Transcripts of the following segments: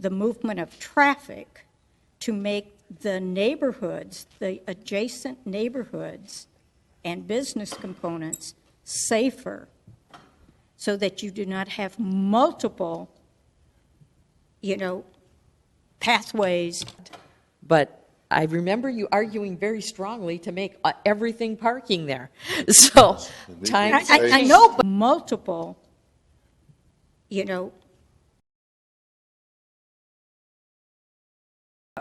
the movement of traffic to make the neighborhoods, the adjacent neighborhoods and business components safer so that you do not have multiple, pathways. But I remember you arguing very strongly to make everything parking there. So times I know, but multiple,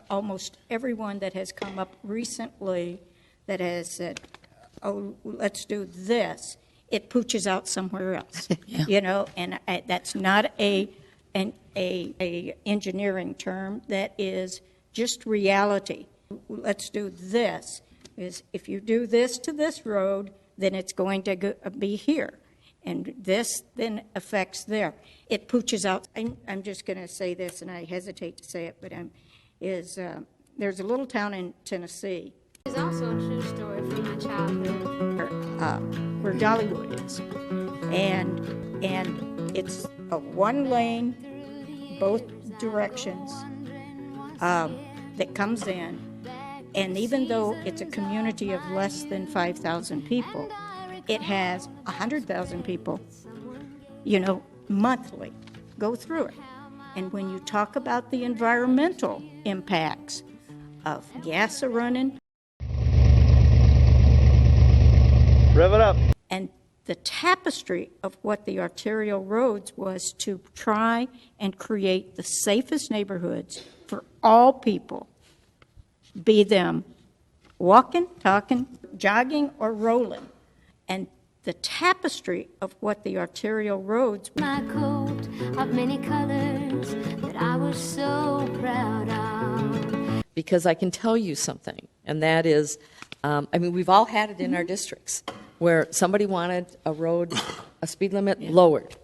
almost everyone that has come up recently that has said, oh, let's do this, it pooches out somewhere else. Yeah. And that's not an engineering term. That is just reality. Let's do this. Is if you do this to this road, then it's going to be here. And this then affects there. It pooches out. I'm just going to say this, and I hesitate to say it, but there's a little town in Tennessee. It's also a true story from my childhood. Where Dollywood is. And it's a one lane, both directions, that comes in. And even though it's a community of less than 5,000 people, it has 100,000 people, monthly go through it. And when you talk about the environmental impacts of gas running, rev it up. And the tapestry of what the arterial roads was to try and create the safest neighborhoods for all people, be them walking, talking, jogging, or rolling. And the tapestry of what the arterial roads. My coat of many colors that I was so proud of. because I can tell you something, and that is, we've all had it in our districts where somebody wanted a speed limit lowered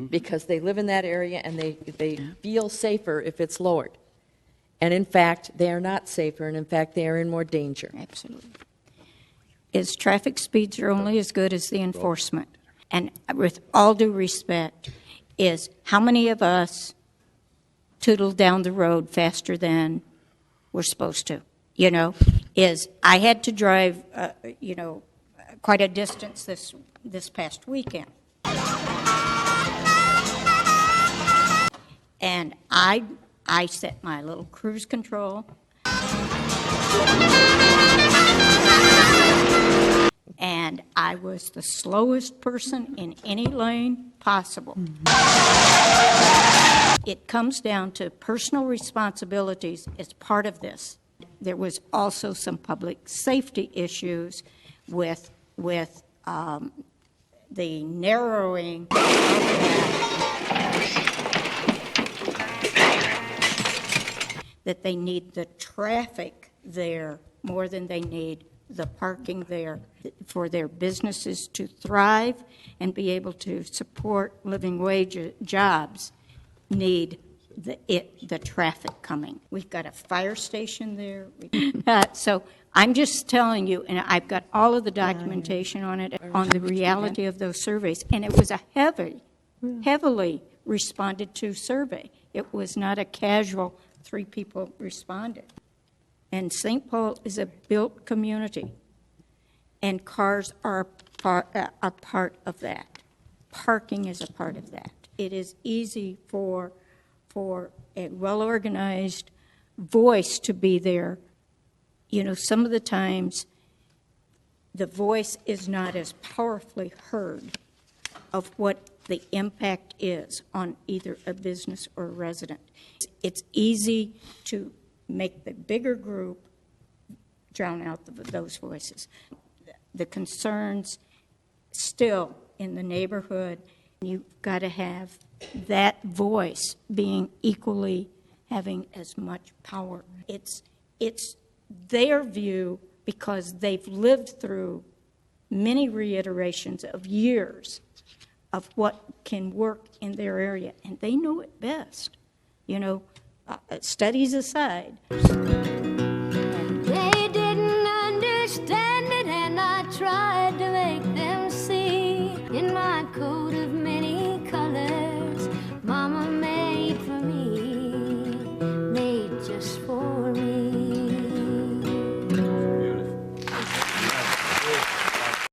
because they live in that area and they feel safer if it's lowered. And in fact, they are not safer, and in fact, they are in more danger. Absolutely. Traffic speeds are only as good as the enforcement. And with all due respect, is how many of us tootle down the road faster than we're supposed to? I had to drive, quite a distance this past weekend. And I set my little cruise control. And I was the slowest person in any lane possible. It comes down to personal responsibilities as part of this. There was also some public safety issues with the narrowing of that they need the traffic there more than they need the parking there for their businesses to thrive and be able to support living wage jobs. Need the traffic coming. We've got a fire station there. So I'm just telling you, and I've got all of the documentation on it, on the reality of those surveys. And it was a heavily responded to survey. It was not a casual 3 people responded. And St. Paul is a built community, and cars are a part of that. Parking is a part of that. It is easy for a well-organized voice to be there. Some of the times the voice is not as powerfully heard of what the impact is on either a business or a resident. It's easy to make the bigger group drown out those voices. The concerns still in the neighborhood, you've got to have that voice being equally having as much power. It's their view because they've lived through many reiterations of years of what can work in their area, and they know it best. Studies aside. They didn't understand it, and I tried to make them see. In my coat of many colors, Mama made for me. just for